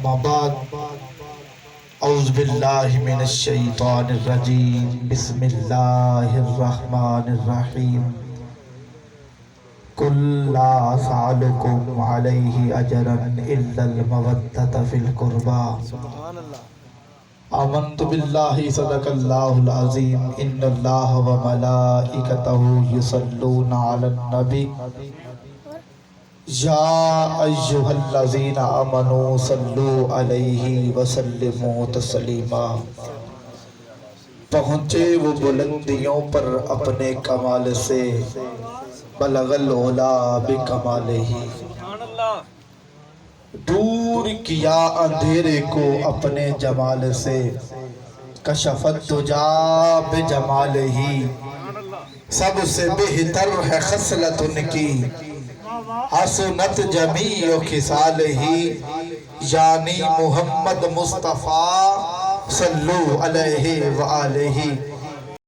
اما بعد اعوذ باللہ من الشیطان الرجیم بسم اللہ الرحمن الرحیم قل لا اسألکم علیہ اجرا الا المودۃ فی القربى آمنت باللہ صدق اللہ العظیم ان اللہ وملائکتہ یصلون علی النبی یا ایہا الذین آمنوا صلوا علیہ وسلموا تسلیما۔ پہنچے وہ بلندیوں پر اپنے کمال سے، بلغ العلا بکمالہ۔ دور کیا اندھیرے کو اپنے جمال سے، کشف الدجا بجمالہ۔ سب سے بہتر ہے خصلت ان کی، حسنت جمیع خصالہ۔ یعنی محمد مصطفیٰ صلو علیہ وآلہ۔